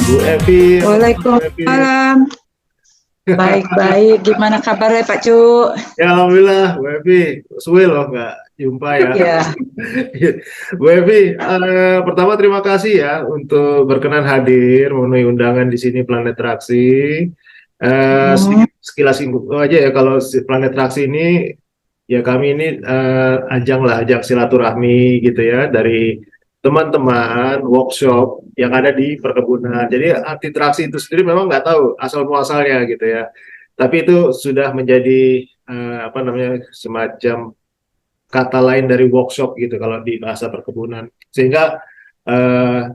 Bu Evi, apa kabar Bu Evi? Waalaikumsalam. Baik-baik. Gimana kabarnya Pak Cu? Ya Alhamdulillah, Bu Evi, suwe loh nggak jumpa ya. Ya. Bu Evi, pertama terima kasih ya untuk berkenan hadir memenuhi undangan di sini Planet Traksi. Hmm. Sedikit sekilas singgung aja ya kalau Planet Traksi ini ya kami ini ajang silaturahmi gitu ya dari teman-teman workshop yang ada di perkebunan. Jadi arti traksi itu sendiri memang nggak tahu asal muasalnya gitu ya. Tapi itu sudah menjadi apa namanya semacam kata lain dari workshop gitu kalau di bahasa perkebunan. Sehingga eh,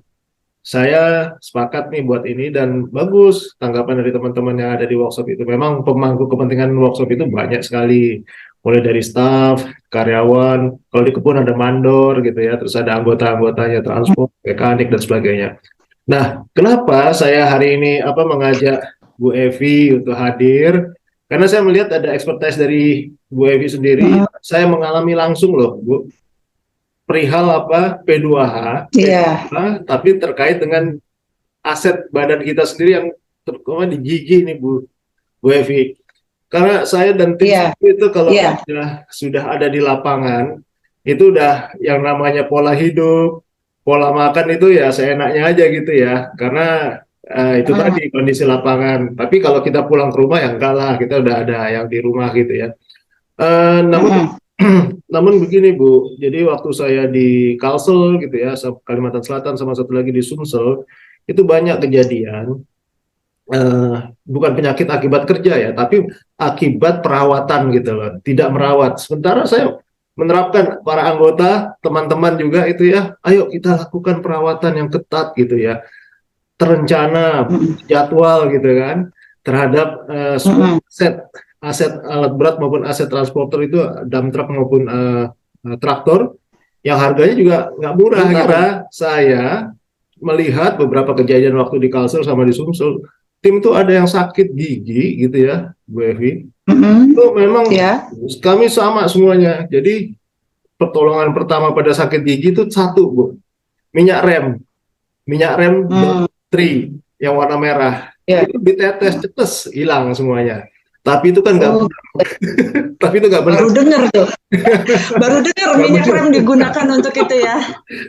saya sepakat nih buat ini dan bagus tanggapan dari teman-teman yang ada di workshop itu. Memang pemangku kepentingan workshop itu banyak sekali. Mulai dari staff, karyawan, kalau di kebun ada mandor gitu ya, terus ada anggota-anggotanya, transport, mekanik dan sebagainya. Nah, kenapa saya hari ini mengajak Bu Evi untuk hadir? Karena saya melihat ada expertise dari Bu Evi sendiri. Hmm. Saya mengalami langsung loh, Bu, perihal P2H, Iya. tapi terkait dengan aset badan kita sendiri yang terutama di gigi nih Bu Evi. Karena saya dan tim Iya. sendiri itu kalau Iya. sudah ada di lapangan, itu udah yang namanya pola hidup, pola makan itu ya seenaknya aja gitu ya. Karena itu Hmm. tadi kondisi lapangan. Tapi kalau kita pulang ke rumah ya enggak lah, kita udah ada yang di rumah gitu ya. Namun Hmm. namun begini Bu, jadi waktu saya di Kalsel gitu ya, Kalimantan Selatan sama satu lagi di Sumsel, itu banyak kejadian bukan penyakit akibat kerja ya, tapi akibat perawatan gitu loh, tidak merawat. Sementara saya menerapkan para anggota, teman-teman juga itu ya, ayo kita lakukan perawatan yang ketat gitu ya, terencana, Hmm. jadwal gitu kan, terhadap semua Hmm. aset alat berat maupun aset transporter itu, dump truck maupun traktor, yang harganya juga nggak murah. Kira saya melihat beberapa kejadian waktu di Kalsel sama di Sumsel, tim itu ada yang sakit gigi gitu ya, Bu Evi. Hmm. Itu memang Ya. kami sama semuanya. Jadi pertolongan pertama pada sakit gigi itu satu, Bu, minyak rem, Hmm. Tri yang warna merah. Ya. Itu ditetes, cetes, hilang semuanya. Tapi itu kan nggak, Oh, tapi itu nggak benar, baru dengar tuh. Baru dengar nggak minyak benar. rem digunakan untuk itu ya.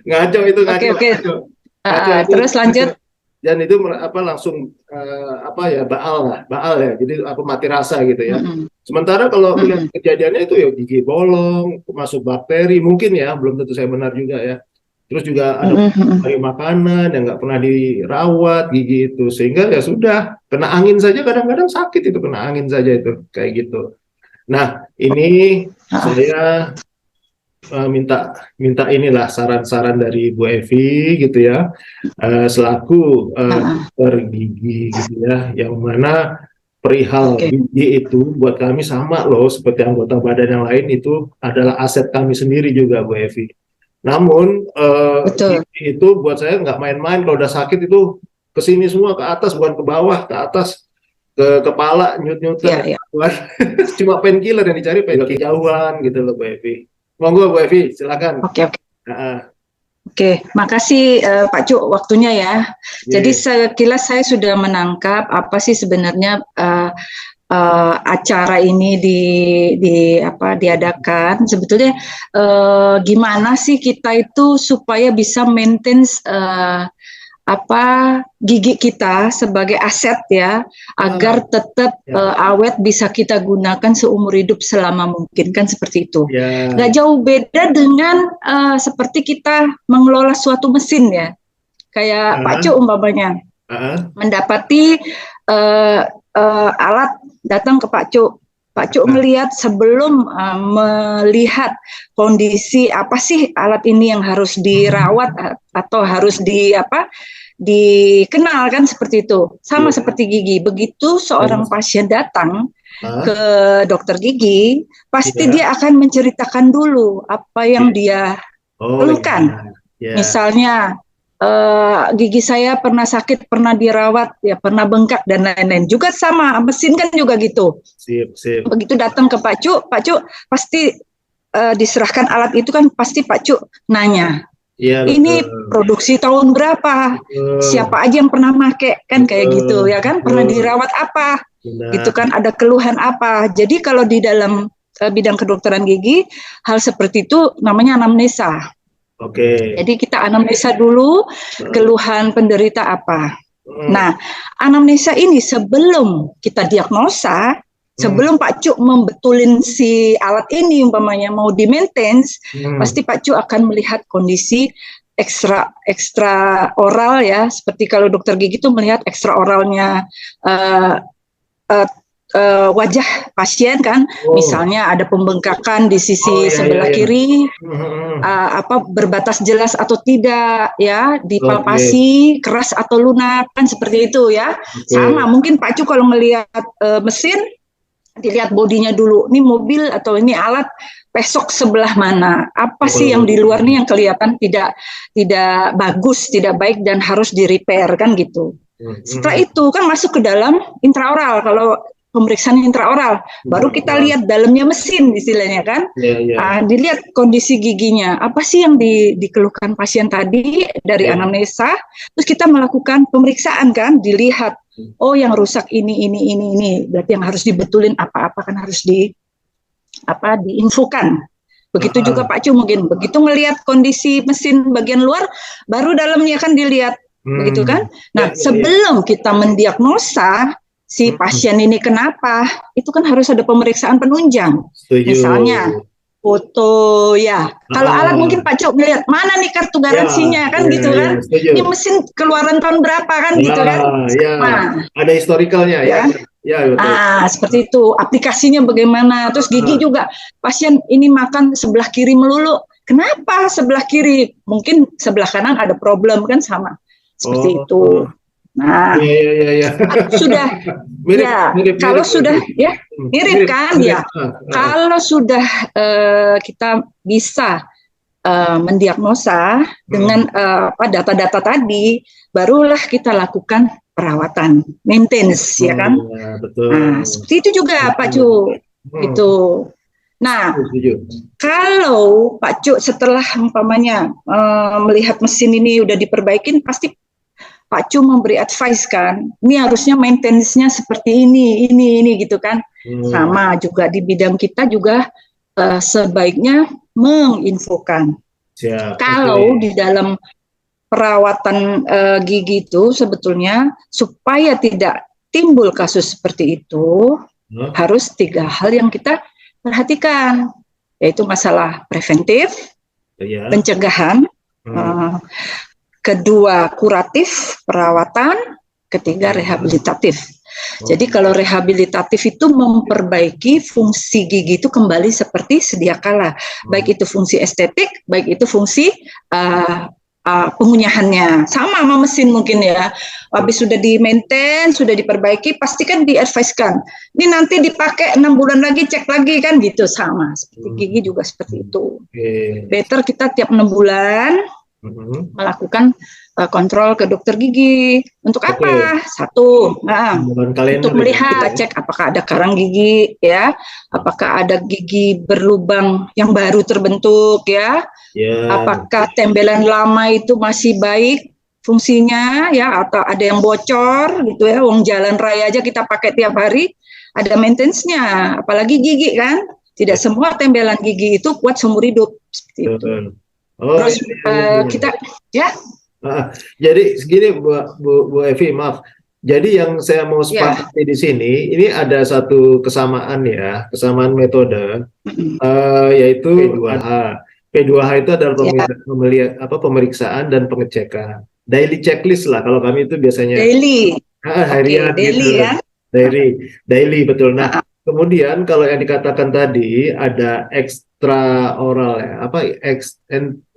Ngaco itu, Oke, ngaco, oke. ngaco. Ngaco itu, Terus ngaco. lanjut. Dan itu langsung baal ya, jadi mati rasa gitu ya. Hmm. Sementara kalau melihat Hmm. kejadiannya itu ya gigi bolong, masuk bakteri, mungkin ya belum tentu saya benar juga ya. Terus juga ada Hmm. dari makanan yang nggak pernah dirawat gigi itu, sehingga ya sudah kena angin saja kadang-kadang sakit itu, kena angin saja itu kayak gitu. Nah, ini saya minta minta inilah saran-saran dari Bu Evi gitu ya, selaku dokter gigi gitu ya, yang mana perihal Oke. gigi itu buat kami sama loh seperti anggota badan yang lain, itu adalah aset kami sendiri juga Bu Evi. Namun Betul. gigi itu buat saya nggak main-main. Kalau udah sakit itu kesini semua, ke atas bukan ke bawah, ke atas, ke kepala, nyut-nyutan. Ya, ya. Cuma painkiller yang dicari, painkiller kejauhan gitu loh Bu Evi. Monggo Bu Evi, silakan. Oke, oke. Oke, makasih Pak Cuk waktunya ya. Jadi sekilas saya sudah menangkap apa sih sebenarnya acara ini diadakan. Sebetulnya gimana sih kita itu supaya bisa maintain gigi kita sebagai aset ya, agar tetap awet, bisa kita gunakan seumur hidup selama mungkin, kan seperti itu. Nggak jauh beda dengan seperti kita mengelola suatu mesin ya, kayak Pak Cuk umpamanya mendapati alat, datang ke Pak Cuk. Pak Cuk melihat sebelum melihat kondisi apa sih alat ini yang harus dirawat atau harus dikenal, kan seperti itu. Sama seperti gigi. Begitu seorang pasien datang ke dokter gigi, pasti dia akan menceritakan dulu apa yang dia perlukan. Misalnya gigi saya pernah sakit, pernah dirawat, ya pernah bengkak dan lain-lain. Juga sama mesin kan juga gitu. Sip. Begitu datang ke Pak Cuk pasti diserahkan alat itu kan pasti Pak Cuk nanya, Iya, Ini betul. produksi tahun berapa? Betul. Siapa aja yang pernah make kan kayak gitu ya kan? Pernah Betul. dirawat apa? Gitu Benar. kan? Ada keluhan apa? Jadi kalau di dalam bidang kedokteran gigi, hal seperti itu namanya anamnesa. Oke. Jadi kita anamnesa dulu keluhan penderita apa. Nah, anamnesa ini sebelum kita diagnosa, sebelum Pak Cuk membetulin si alat ini umpamanya mau di maintenance, pasti Pak Cuk akan melihat kondisi ekstra oral ya, seperti kalau dokter gigi itu melihat ekstra oralnya uh, uh, wajah pasien kan, misalnya ada pembengkakan di sisi sebelah kiri, berbatas jelas atau tidak ya, dipalpasi keras atau lunak kan seperti itu ya. Sama mungkin Pak Cu kalau melihat mesin, dilihat bodinya dulu, ini mobil atau ini alat pesok sebelah mana, apa sih yang di luar nih yang kelihatan tidak bagus, tidak baik dan harus di repair kan gitu. Setelah itu kan masuk ke dalam intraoral. Kalau pemeriksaan intraoral, baru kita lihat dalamnya mesin istilahnya kan. Dilihat kondisi giginya, apa sih yang dikeluhkan pasien tadi dari anamnesa, terus kita melakukan pemeriksaan kan, dilihat oh yang rusak ini, berarti yang harus dibetulin apa-apa kan harus diinfokan. Begitu juga Pak Cu mungkin, begitu ngelihat kondisi mesin bagian luar, baru dalamnya kan dilihat, begitu kan. Nah sebelum kita mendiagnosa si pasien ini kenapa, itu kan harus ada pemeriksaan penunjang. Misalnya foto ya. Kalau alat mungkin Pak Cuk melihat mana nih kartu garansinya kan gitu kan. Ini mesin keluaran tahun berapa kan gitu kan. Nah, ada historikalnya ya. Seperti itu. Aplikasinya bagaimana. Terus gigi juga. Pasien ini makan sebelah kiri melulu. Kenapa sebelah kiri? Mungkin sebelah kanan ada problem kan sama. Seperti itu. Nah, sudah mirip, kalau sudah ya mirip kan ya. Kalau sudah kita bisa mendiagnosa dengan data-data tadi, barulah kita lakukan perawatan, maintenance ya kan. Nah, seperti itu juga Pak Cu. Gitu. Nah, kalau Pak Cu setelah umpamanya melihat mesin ini udah diperbaikin, pasti Pak Cu memberi advice kan, ini harusnya maintenance-nya seperti ini gitu kan. Sama juga di bidang kita juga sebaiknya menginfokan. Kalau di dalam perawatan gigi itu sebetulnya supaya tidak timbul kasus seperti itu, harus 3 hal yang kita perhatikan, yaitu masalah preventif, pencegahan, kedua kuratif, perawatan, ketiga rehabilitatif. Jadi kalau rehabilitatif itu memperbaiki fungsi gigi itu kembali seperti sedia kala, baik itu fungsi estetik, baik itu fungsi pengunyahannya. Sama mesin mungkin ya, habis sudah di-maintain, sudah diperbaiki, pasti kan di-advise-kan. Ini nanti dipakai 6 bulan lagi, cek lagi kan gitu, sama. Seperti gigi juga seperti itu. Better kita tiap 6 bulan melakukan kontrol ke dokter gigi. Untuk apa? Satu, untuk melihat, cek apakah ada karang gigi, ya, apakah ada gigi berlubang yang baru terbentuk, ya, apakah tembelan lama itu masih baik fungsinya, ya, atau ada yang bocor, gitu ya. Wong jalan raya aja kita pakai tiap hari, ada maintenance-nya, apalagi gigi kan. Tidak semua tembelan gigi itu kuat seumur hidup, seperti itu. Terus kita ya. Jadi segini Bu Evi, maaf. Jadi yang saya mau sepakati di sini, ini ada satu kesamaan ya, kesamaan metode, yaitu P2H. P2H itu adalah pemeriksaan dan pengecekan. Daily checklist lah, kalau kami itu biasanya. Daily. Harian daily gitu. Ya. Daily betul. Nah, kemudian kalau yang dikatakan tadi ada ekstra oral ya,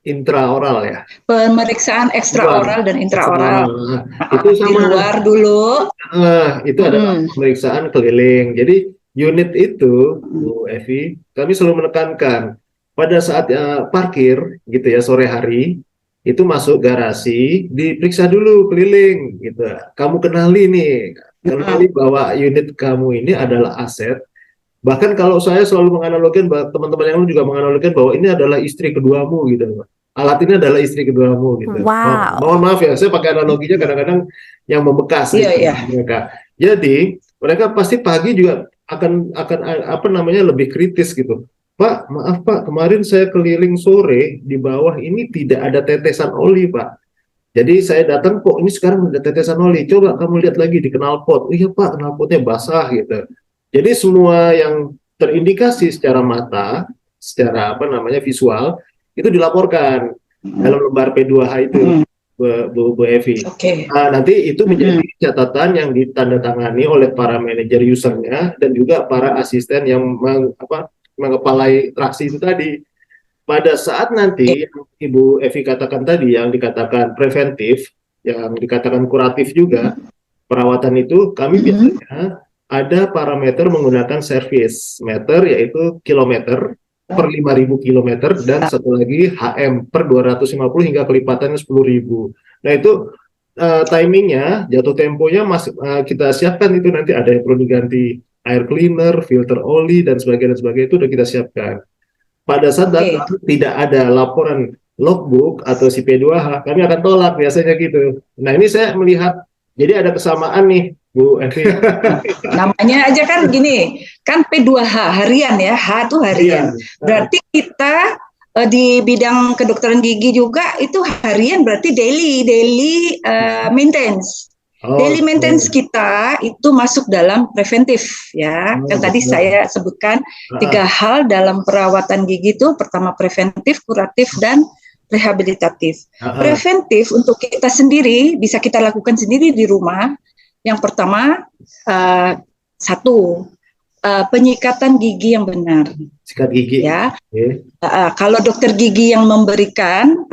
intraoral ya. Pemeriksaan ekstraoral dan intraoral. Itu sama. Di luar dulu. Itu adalah pemeriksaan keliling. Jadi unit itu, Bu Evi, kami selalu menekankan pada saat parkir gitu ya, sore hari itu masuk garasi, diperiksa dulu keliling gitu. Kamu kenali bahwa unit kamu ini adalah aset. Bahkan kalau saya selalu menganalogikan, teman-teman yang juga menganalogikan bahwa ini adalah istri keduamu gitu, Pak. alat ini adalah istri keduamu gitu. Wow. Mohon maaf ya, saya pakai analoginya kadang-kadang yang membekas gitu mereka. Jadi mereka pasti pagi juga akan apa namanya lebih kritis gitu. Pak, maaf Pak, kemarin saya keliling sore di bawah ini tidak ada tetesan oli Pak. Jadi saya datang kok ini sekarang ada tetesan oli. Coba kamu lihat lagi di knalpot. Iya Pak, knalpotnya basah gitu. Jadi semua yang terindikasi secara mata, secara apa namanya visual itu dilaporkan dalam lembar P2H itu, Bu Evi. Nah, nanti itu menjadi catatan yang ditandatangani oleh para manajer usernya dan juga para asisten yang mengepalai traksi itu tadi. Pada saat nanti Ibu Evi katakan tadi, yang dikatakan preventif, yang dikatakan kuratif juga, perawatan itu kami biasanya ada parameter menggunakan service meter, yaitu kilometer per 5.000 kilometer, dan satu lagi HM per 250 hingga kelipatannya 10.000. Nah itu timingnya, jatuh temponya masih kita siapkan itu, nanti ada yang perlu diganti air cleaner, filter oli, dan sebagainya itu udah kita siapkan. Pada saat tidak ada laporan logbook atau si P2H, kami akan tolak biasanya gitu. Nah ini saya melihat, jadi ada kesamaan nih Bu Evi. Namanya aja kan gini, kan P2H harian ya, H itu harian. Berarti kita di bidang kedokteran gigi juga itu harian, berarti daily maintenance. Daily maintenance kita itu masuk dalam preventif ya. Kan tadi saya sebutkan 3 hal dalam perawatan gigi itu, pertama preventif, kuratif, dan rehabilitatif. Preventif untuk kita sendiri bisa kita lakukan sendiri di rumah. Yang pertama, penyikatan gigi yang benar. Sikat gigi. Ya. Kalau dokter gigi yang memberikan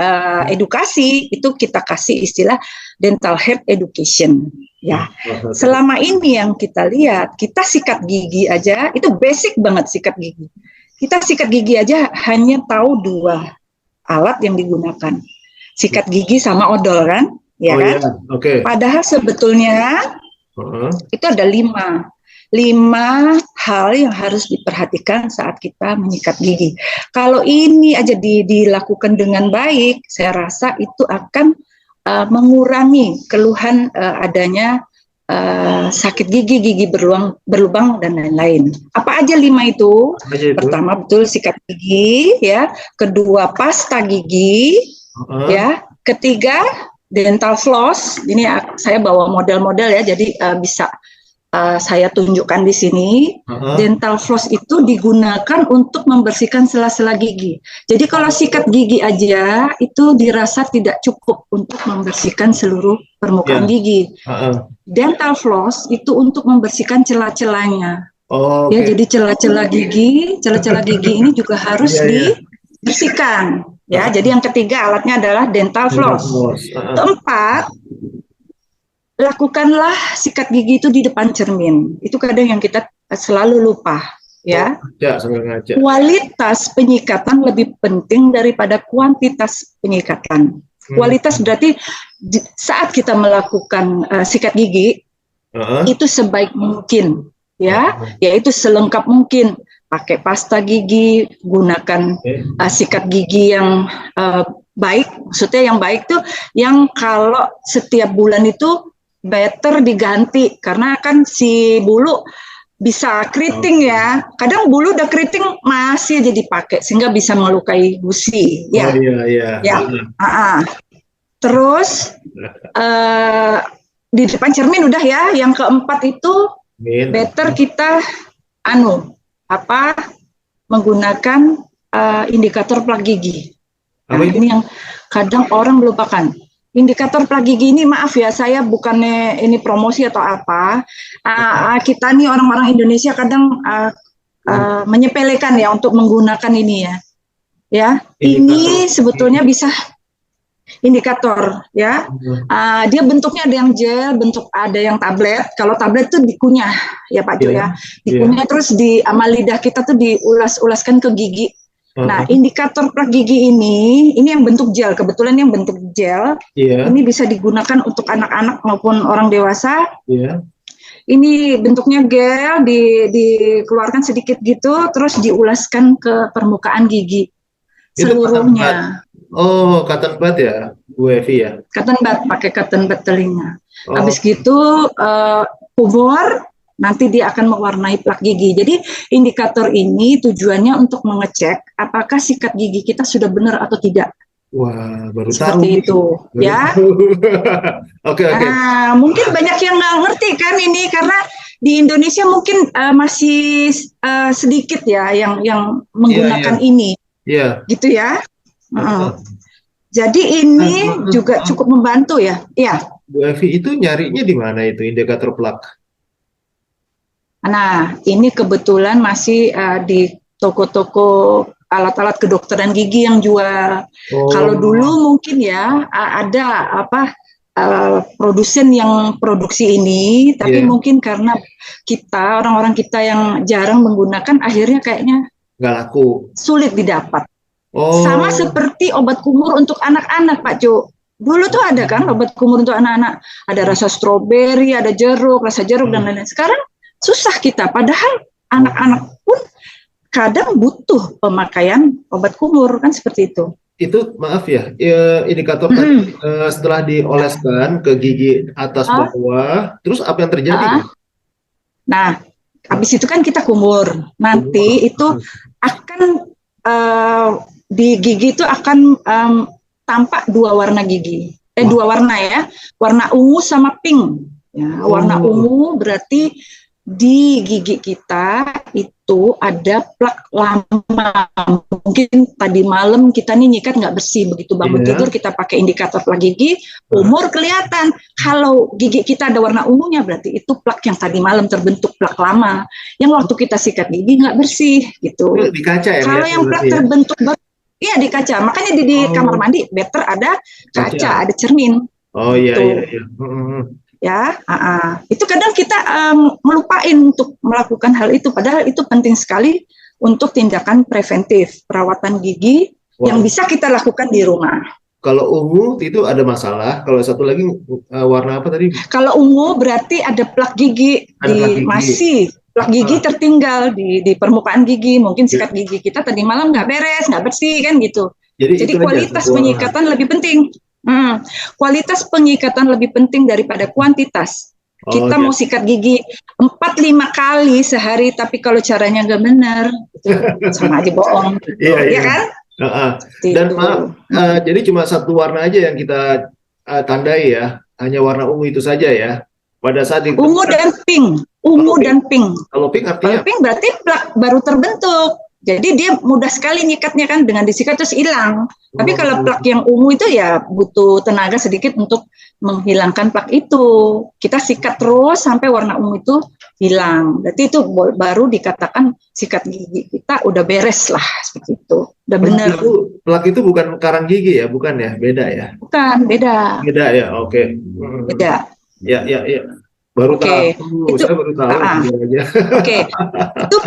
edukasi, itu kita kasih istilah dental health education. Ya. Selama ini yang kita lihat, kita sikat gigi aja, itu basic banget sikat gigi. Kita sikat gigi aja hanya tahu 2 alat yang digunakan. Sikat gigi sama odol kan? Ya kan? Padahal sebetulnya itu ada 5 hal yang harus diperhatikan saat kita menyikat gigi. Kalau ini aja dilakukan dengan baik, saya rasa itu akan mengurangi keluhan adanya sakit gigi berlubang dan lain-lain. Apa aja 5 itu? Pertama betul sikat gigi, ya. Kedua pasta gigi, ya. Ketiga dental floss. Ini saya bawa model-model ya, jadi bisa saya tunjukkan di sini. Dental floss itu digunakan untuk membersihkan sela-sela gigi. Jadi kalau sikat gigi aja itu dirasa tidak cukup untuk membersihkan seluruh permukaan gigi. Dental floss itu untuk membersihkan celah-celahnya. Ya, jadi celah-celah gigi ini juga harus dibersihkan. Ya, jadi yang ketiga alatnya adalah dental floss. Keempat, lakukanlah sikat gigi itu di depan cermin. Itu kadang yang kita selalu lupa, ya. Kualitas penyikatan lebih penting daripada kuantitas penyikatan. Kualitas berarti saat kita melakukan sikat gigi itu sebaik mungkin, ya, yaitu selengkap mungkin. Pakai pasta gigi, gunakan sikat gigi yang baik. Maksudnya yang baik tuh yang kalau setiap bulan itu better diganti, karena kan si bulu bisa keriting ya. Kadang bulu udah keriting masih aja dipakai sehingga bisa melukai gusi. Ya. Terus di depan cermin udah ya. Yang keempat itu better kita menggunakan indikator plak gigi. Nah, ini yang kadang orang melupakan. Indikator plak gigi ini, maaf ya, saya bukannya ini promosi atau apa. Kita nih orang-orang Indonesia kadang menyepelekan ya untuk menggunakan ini ya. Ya, ini sebetulnya bisa indikator ya. Dia bentuknya ada yang gel, ada yang tablet. Kalau tablet tuh dikunyah ya Pak Jo ya. Dikunyah terus di sama lidah kita tuh diulas-ulaskan ke gigi. Nah, indikator plak gigi ini yang bentuk gel, kebetulan yang bentuk gel, ini bisa digunakan untuk anak-anak maupun orang dewasa. Ini bentuknya gel, dikeluarkan sedikit gitu, terus diulaskan ke permukaan gigi seluruhnya. Oh, cotton bud ya, Bu Evi ya. Cotton bud, pakai cotton bud telinga. Oh, Habis gitu kumur, nanti dia akan mewarnai plak gigi. Jadi indikator ini tujuannya untuk mengecek apakah sikat gigi kita sudah benar atau tidak. wah, baru tahu Seperti nih. itu, Baru ya. tahu. Oke, oke. Nah, mungkin banyak yang nggak ngerti kan ini karena di Indonesia mungkin masih sedikit ya yang Iya, menggunakan iya, ini, iya. gitu ya. Heeh. Jadi ini juga cukup membantu ya. Ya. Bu Evi itu nyarinya di mana itu indikator plak? Nah, ini kebetulan masih di toko-toko alat-alat kedokteran gigi yang jual. Kalau dulu Oh, mungkin ya ada apa produsen yang produksi ini, tapi iya, mungkin karena kita orang-orang kita yang jarang menggunakan, akhirnya kayaknya nggak laku. sulit didapat. Sama Oh, seperti obat kumur untuk anak-anak, Pak Jo. Dulu tuh ada kan obat kumur untuk anak-anak, ada rasa stroberi, ada jeruk, rasa jeruk dan lain-lain. Sekarang susah kita, padahal anak-anak pun kadang butuh pemakaian obat kumur kan seperti itu. itu maaf ya, indikator tadi setelah dioleskan ke gigi atas bawah, terus apa yang terjadi? Nah, habis itu kan kita kumur. Nanti itu akan di gigi itu akan tampak dua warna gigi. Dua warna ya, warna ungu sama pink. Ya, warna ungu berarti di gigi kita itu ada plak lama. Mungkin tadi malam kita nih nyikat nggak bersih, begitu bangun tidur kita pakai indikator plak gigi, umur kelihatan. Kalau gigi kita ada warna ungunya berarti itu plak yang tadi malam terbentuk plak lama, yang waktu kita sikat gigi nggak bersih gitu. Di kaca ya? Kalau yang plak terbentuk iya di kaca, makanya di kamar mandi better ada kaca, ada cermin. Oh iya, gitu. iya, iya. Ya, itu kadang kita melupain untuk melakukan hal itu, padahal itu penting sekali untuk tindakan preventif perawatan gigi yang bisa kita lakukan di rumah. Kalau ungu itu ada masalah, kalau satu lagi warna apa tadi? Kalau ungu berarti ada plak gigi masih plak gigi tertinggal di permukaan gigi, mungkin sikat gigi kita tadi malam nggak beres, nggak bersih kan gitu. Jadi kualitas penyikatan lebih penting. Kualitas penyikatan lebih penting daripada kuantitas. Kita mau sikat gigi 4-5 kali sehari, tapi kalau caranya nggak benar, itu sama aja bohong. Iya kan? Dan maaf, jadi cuma satu warna aja yang kita tandai ya, hanya warna ungu itu saja ya. Pada saat itu ungu dan pink, dan pink. Kalau pink artinya? Kalau pink berarti plak baru terbentuk. Jadi dia mudah sekali nyikatnya kan, dengan disikat terus hilang. Tapi kalau plak yang ungu itu ya butuh tenaga sedikit untuk menghilangkan plak itu. Kita sikat terus sampai warna ungu itu hilang. Berarti itu baru dikatakan sikat gigi kita udah beres lah, seperti itu. Udah benar. Plak itu bukan karang gigi ya, bukan ya? Beda ya? Bukan, beda. Beda ya, oke. Beda. Ya. Baru tahu. Itu, saya baru tahu. Oke. Itu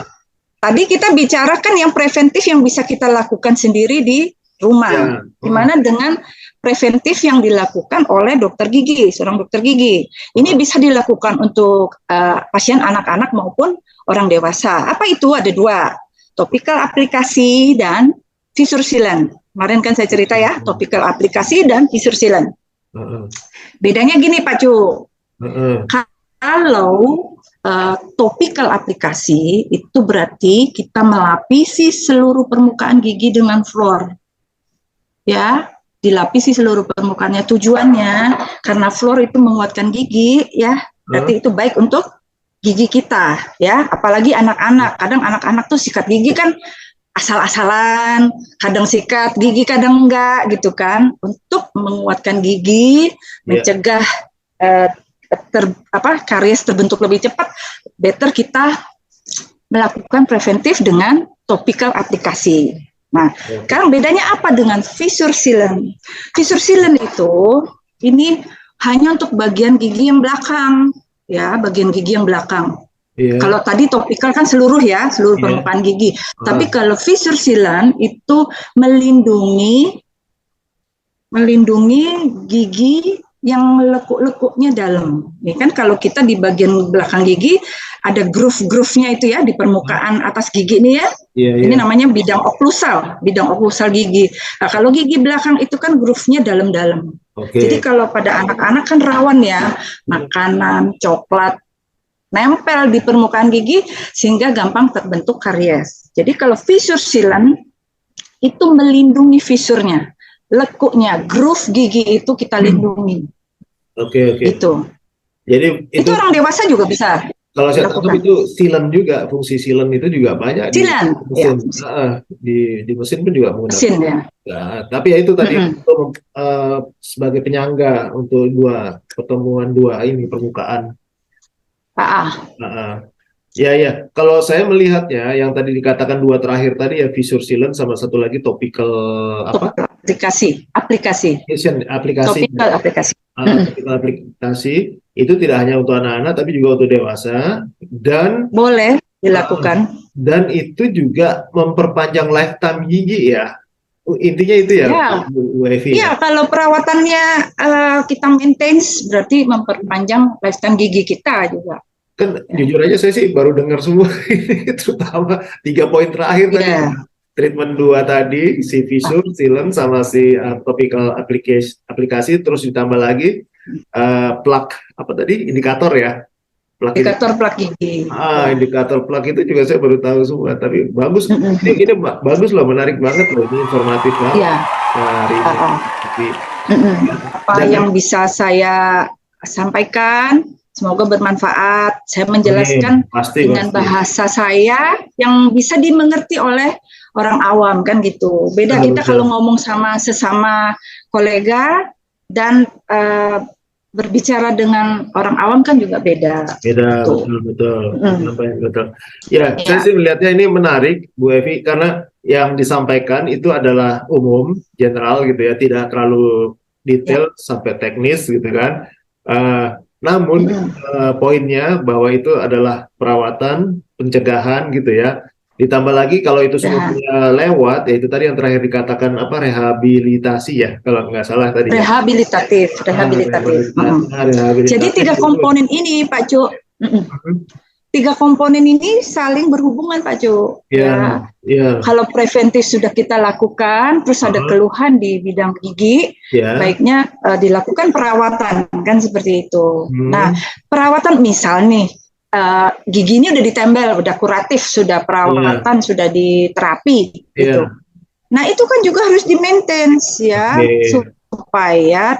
tadi kita bicarakan yang preventif yang bisa kita lakukan sendiri di rumah. Gimana dengan preventif yang dilakukan oleh dokter gigi, seorang dokter gigi. Ini bisa dilakukan untuk pasien anak-anak maupun orang dewasa. Apa itu? Ada dua, topical aplikasi dan fissure sealant. Kemarin kan saya cerita ya, topical aplikasi dan fissure sealant. Bedanya gini Pak Cu. Kalau topical aplikasi itu berarti kita melapisi seluruh permukaan gigi dengan fluor. Ya, dilapisi seluruh permukaannya. Tujuannya karena fluor itu menguatkan gigi ya, berarti itu baik untuk gigi kita ya, apalagi anak-anak. Kadang anak-anak tuh sikat gigi kan asal-asalan, kadang sikat gigi kadang enggak gitu kan. Untuk menguatkan gigi, mencegah karies terbentuk lebih cepat, better kita melakukan preventif dengan topical aplikasi. Nah, sekarang bedanya apa dengan fissure sealant? Fissure sealant itu ini hanya untuk bagian gigi yang belakang, ya, bagian gigi yang belakang. Kalau tadi topical kan seluruh ya, seluruh permukaan gigi. Tapi kalau fissure sealant itu melindungi gigi yang lekuk-lekuknya dalam. Ya kan kalau kita di bagian belakang gigi ada groove-groove-nya itu ya di permukaan atas gigi ini ya. Ini namanya bidang oklusal gigi. Nah, kalau gigi belakang itu kan groove-nya dalam-dalam. Jadi kalau pada anak-anak kan rawan ya, makanan, coklat nempel di permukaan gigi sehingga gampang terbentuk karies. Jadi kalau fissure sealant itu melindungi fisurnya, lekuknya, groove gigi itu kita lindungi. Oke. Itu. Jadi itu orang dewasa juga bisa. Kalau saya tangkap itu sealant juga, fungsi sealant itu juga banyak sealant, di mesin. Di mesin pun juga menggunakan. Mesin ya. Nah, tapi ya itu tadi sebagai penyangga untuk pertemuan dua ini permukaan. Ya. Kalau saya melihatnya yang tadi dikatakan dua terakhir tadi ya fissure sealant sama satu lagi topical aplikasi. Topical aplikasi itu tidak hanya untuk anak-anak tapi juga untuk dewasa dan boleh dilakukan. Dan itu juga memperpanjang lifetime gigi ya. Intinya itu ya, Bu Evi. Iya, kalau perawatannya kita maintain berarti memperpanjang lifetime gigi kita juga. Kan jujur aja saya sih baru dengar semua ini, terutama 3 poin terakhir tadi. Treatment 2 tadi, si fissure sealant sama si topical aplikasi, terus ditambah lagi plak apa tadi, indikator ya. Indikator plak gigi. Indikator plak itu juga saya baru tahu semua, tapi bagus. Ini bagus loh, menarik banget loh, ini informatif banget. Iya. Apa yang bisa saya sampaikan? Semoga bermanfaat. Saya menjelaskan dengan bahasa saya yang bisa dimengerti oleh orang awam kan gitu. Beda kita kalau ngomong sama sesama kolega dan berbicara dengan orang awam kan juga beda. Betul. Ya, saya sih melihatnya ini menarik, Bu Evi, karena yang disampaikan itu adalah umum, general gitu ya, tidak terlalu detail sampai teknis gitu kan. Namun poinnya bahwa itu adalah perawatan, pencegahan gitu ya. Ditambah lagi kalau itu semuanya lewat, ya itu tadi yang terakhir dikatakan apa, rehabilitasi ya, kalau nggak salah tadi. Rehabilitatif. Jadi 3 komponen ini, Pak Cuk. 3 komponen ini saling berhubungan, Pak Cuk. Kalau preventif sudah kita lakukan, terus ada keluhan di bidang gigi, baiknya dilakukan perawatan, kan seperti itu. Nah, perawatan misal nih, giginya udah ditempel, udah kuratif, sudah perawatan, sudah diterapi, gitu. Nah, itu kan juga harus di-maintain ya, supaya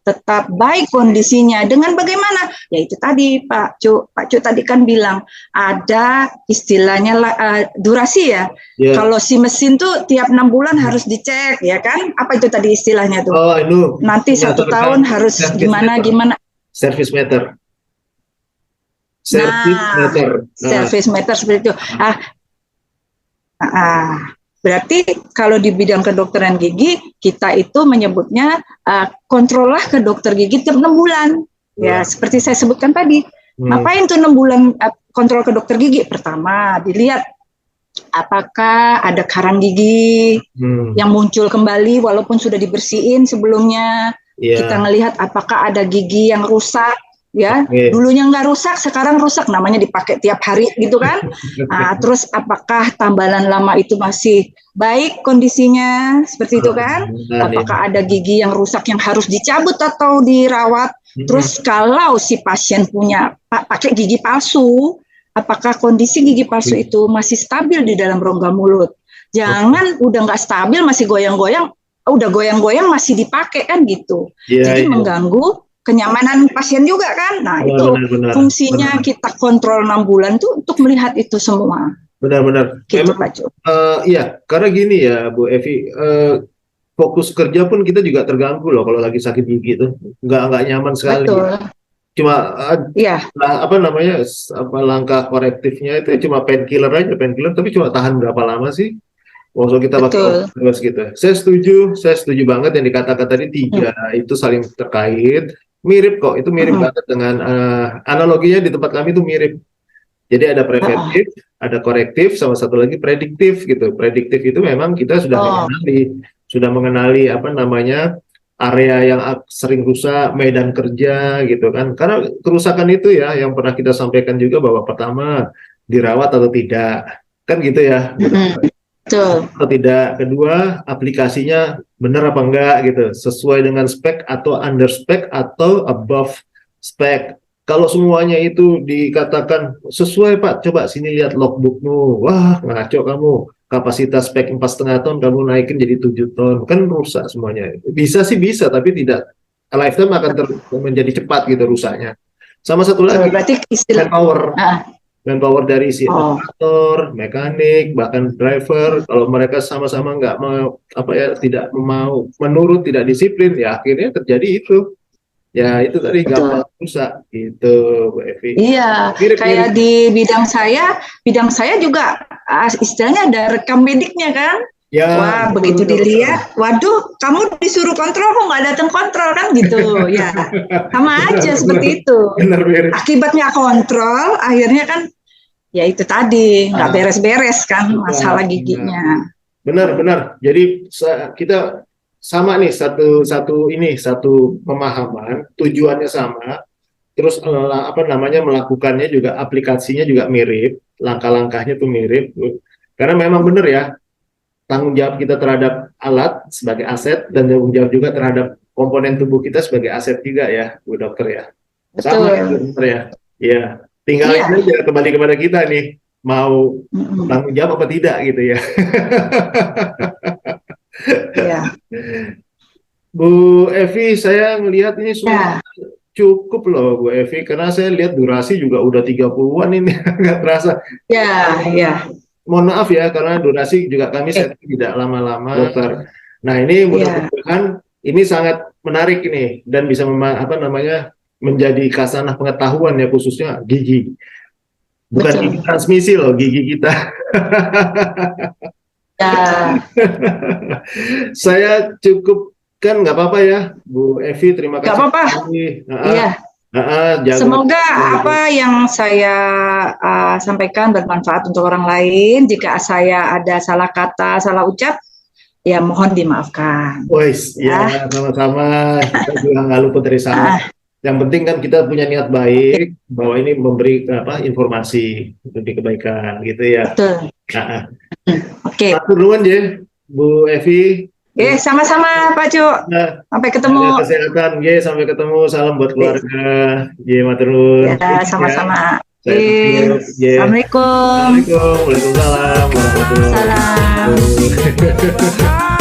tetap baik kondisinya. Dengan bagaimana? Ya itu tadi Pak Cuk tadi kan bilang ada istilahnya durasi ya. Kalau si mesin tuh tiap 6 bulan harus dicek ya kan? Apa itu tadi istilahnya tuh? Nanti 1 tahun harus gimana. Service meter. Service meter seperti itu. Berarti kalau di bidang kedokteran gigi kita itu menyebutnya kontrollah ke dokter gigi tiap 6 bulan. Ya, seperti saya sebutkan tadi. Ngapain tuh 6 bulan kontrol ke dokter gigi? Pertama, dilihat apakah ada karang gigi yang muncul kembali walaupun sudah dibersihin sebelumnya. Kita ngelihat apakah ada gigi yang rusak. Ya, dulunya nggak rusak, sekarang rusak, namanya dipakai tiap hari gitu kan. Terus apakah tambalan lama itu masih baik kondisinya, seperti itu kan? Apakah ada gigi yang rusak yang harus dicabut atau dirawat? Terus kalau si pasien punya pakai gigi palsu, apakah kondisi gigi palsu itu masih stabil di dalam rongga mulut? Jangan udah nggak stabil, masih goyang-goyang, udah goyang-goyang masih dipakai kan gitu. Jadi mengganggu kenyamanan pasien juga kan. Nah, benar, fungsinya kita kontrol 6 bulan tuh untuk melihat itu semua. Benar-benar. Gitu, Pak Cuk. Iya, karena gini ya Bu Evi, fokus kerja pun kita juga terganggu loh kalau lagi sakit gigi tuh. Nggak nyaman sekali. Betul. Cuma langkah korektifnya itu cuma painkiller aja, tapi cuma tahan berapa lama sih? Waktu kita pakai terus gitu. Saya setuju banget yang dikatakan tadi 3 itu saling terkait. Mirip kok, itu mirip banget dengan analoginya di tempat kami itu mirip. Jadi ada preventif, ada korektif, sama satu lagi prediktif gitu. Prediktif itu memang kita sudah mengenali apa namanya area yang sering rusak, medan kerja gitu kan. Karena kerusakan itu ya yang pernah kita sampaikan juga bahwa pertama dirawat atau tidak, kan gitu ya. Betul. Atau tidak. Kedua, aplikasinya benar apa enggak gitu, sesuai dengan spek atau under spek atau above spek. Kalau semuanya itu dikatakan sesuai Pak, coba sini lihat logbookmu, wah ngaco kamu, kapasitas spek 4,5 ton kamu naikin jadi 7 ton, kan rusak semuanya. Bisa sih bisa, tapi tidak lifetime akan menjadi cepat gitu rusaknya. Sama satu lagi, berarti istilah manpower dari si operator, mekanik, bahkan driver, kalau mereka sama-sama nggak mau tidak mau menurut, tidak disiplin, ya akhirnya terjadi itu. Ya itu tadi gampang rusak gitu, Bu Evi. Iya, kayak di bidang saya juga istilahnya ada rekam mediknya kan. Ya, wah begitu dilihat, waduh kamu disuruh kontrol kok nggak datang kontrol kan gitu ya, sama aja seperti itu. Akibatnya kontrol, akhirnya kan ya itu tadi nggak beres-beres kan masalah giginya. Benar. Jadi kita sama nih satu pemahaman, tujuannya sama, terus melakukannya juga, aplikasinya juga mirip, langkah-langkahnya tuh mirip, karena memang benar ya, tanggung jawab kita terhadap alat sebagai aset dan tanggung jawab juga terhadap komponen tubuh kita sebagai aset juga ya, Bu Dokter ya. Betul. Sama benar ya. Iya. Tinggal aja kembali kepada kita nih, mau tanggung jawab apa tidak gitu ya. Ya. Bu Evi, saya melihat ini sudah cukup loh Bu Evi, karena saya lihat durasi juga udah 30-an ini, nggak terasa. Ya. Mohon maaf ya, karena durasi juga kami tidak lama-lama. Nah ini mudah-mudahan ini sangat menarik ini, dan bisa menjadi kasanah pengetahuan ya, khususnya gigi. Bukan gigi transmisi loh, gigi kita. Saya cukupkan, nggak apa-apa ya Bu Evi, terima kasih. Nggak apa-apa. Iya. Semoga apa yang saya sampaikan bermanfaat untuk orang lain. Jika saya ada salah kata, salah ucap, ya mohon dimaafkan. Ya sama-sama, kita juga nggak luput dari salah. Yang penting kan kita punya niat baik, bahwa ini memberi informasi demi kebaikan gitu ya. Betul. Oke. Duluan ya Bu Evi. Sama-sama Pak Cuk. Sampai ketemu. Kesehatan, sampai ketemu. Salam buat keluarga. Matur nuwun. Ya, sama-sama. Assalamualaikum. Waalaikumsalam warahmatullahi wabarakatuh.